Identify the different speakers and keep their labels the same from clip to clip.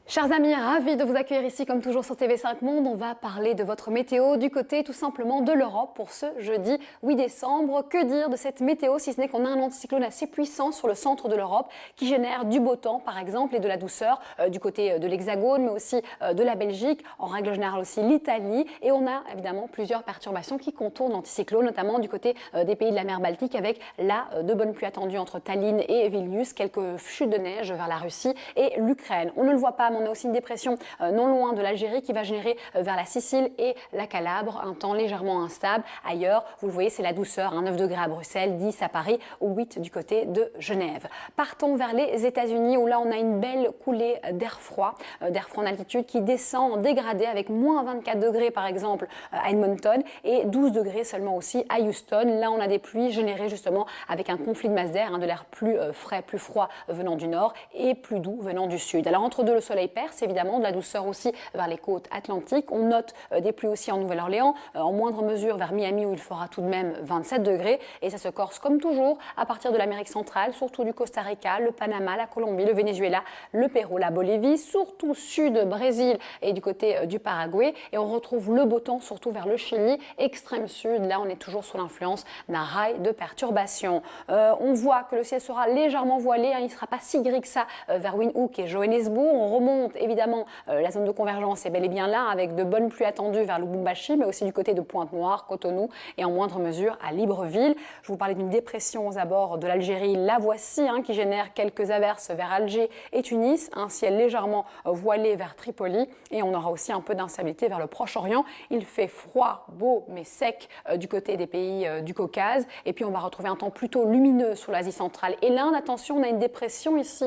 Speaker 1: Chers amis, ravis de vous accueillir ici comme toujours sur TV5 Monde. On va parler de votre météo du côté tout simplement de l'Europe pour ce jeudi 8 décembre. Que dire de cette météo si ce n'est qu'on a un anticyclone assez puissant sur le centre de l'Europe qui génère du beau temps par exemple et de la douceur du côté de l'Hexagone mais aussi de la Belgique, en règle générale aussi l'Italie. Et on a évidemment plusieurs perturbations qui contournent l'anticyclone, notamment du côté des pays de la mer Baltique avec là de bonnes pluies attendues entre Tallinn et Vilnius, quelques chutes de neige vers la Russie et l'Ukraine. On ne le voit pas, on a aussi une dépression non loin de l'Algérie qui va générer vers la Sicile et la Calabre un temps légèrement instable. Ailleurs, vous le voyez, c'est la douceur, 9 degrés à Bruxelles, 10 à Paris ou 8 du côté de Genève. Partons vers les États-Unis où là on a une belle coulée d'air froid en altitude qui descend en dégradé avec moins 24 degrés par exemple à Edmonton et 12 degrés seulement aussi à Houston. Là on a des pluies générées justement avec un conflit de masse d'air, de l'air plus frais, plus froid venant du nord et plus doux venant du sud. Alors entre deux, le soleil perce évidemment, de la douceur aussi vers les côtes atlantiques. On note des pluies aussi en Nouvelle-Orléans, en moindre mesure vers Miami où il fera tout de même 27 degrés et ça se corse comme toujours à partir de l'Amérique centrale, surtout du Costa Rica, le Panama, la Colombie, le Venezuela, le Pérou, la Bolivie, surtout sud Brésil et du côté du Paraguay. Et on retrouve le beau temps surtout vers le Chili, extrême sud. Là, on est toujours sous l'influence d'un rail de perturbation. On voit que le ciel sera légèrement voilé, il ne sera pas si gris que ça vers Windhoek et Johannesburg. On remonte évidemment, la zone de convergence est bel et bien là, avec de bonnes pluies attendues vers Lubumbashi, mais aussi du côté de Pointe-Noire, Cotonou et en moindre mesure à Libreville. Je vous parlais d'une dépression aux abords de l'Algérie, la voici, qui génère quelques averses vers Alger et Tunis, un ciel légèrement voilé vers Tripoli et on aura aussi un peu d'instabilité vers le Proche-Orient. Il fait froid, beau mais sec du côté des pays du Caucase et puis on va retrouver un temps plutôt lumineux sur l'Asie centrale et l'Inde. Attention, on a une dépression ici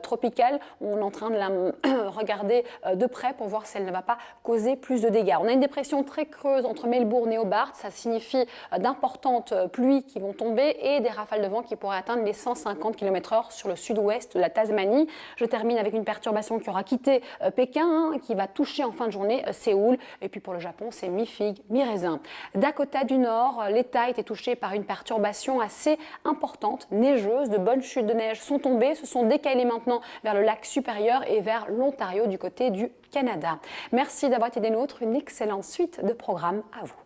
Speaker 1: tropicale, on est en train de la regarder de près pour voir si elle ne va pas causer plus de dégâts. On a une dépression très creuse entre Melbourne et Hobart, ça signifie d'importantes pluies qui vont tomber et des rafales de vent qui pourraient atteindre les 150 km/h sur le sud-ouest de la Tasmanie. Je termine avec une perturbation qui aura quitté Pékin, qui va toucher en fin de journée Séoul. Et puis pour le Japon, c'est mi-figue, mi-raisin. Dakota du Nord, l'État était touché par une perturbation assez importante, neigeuse. De bonnes chutes de neige sont tombées, se sont décalées maintenant vers le lac supérieur et vers l'Ontario du côté du Canada. Merci d'avoir été des nôtres. Une excellente suite de programmes à vous.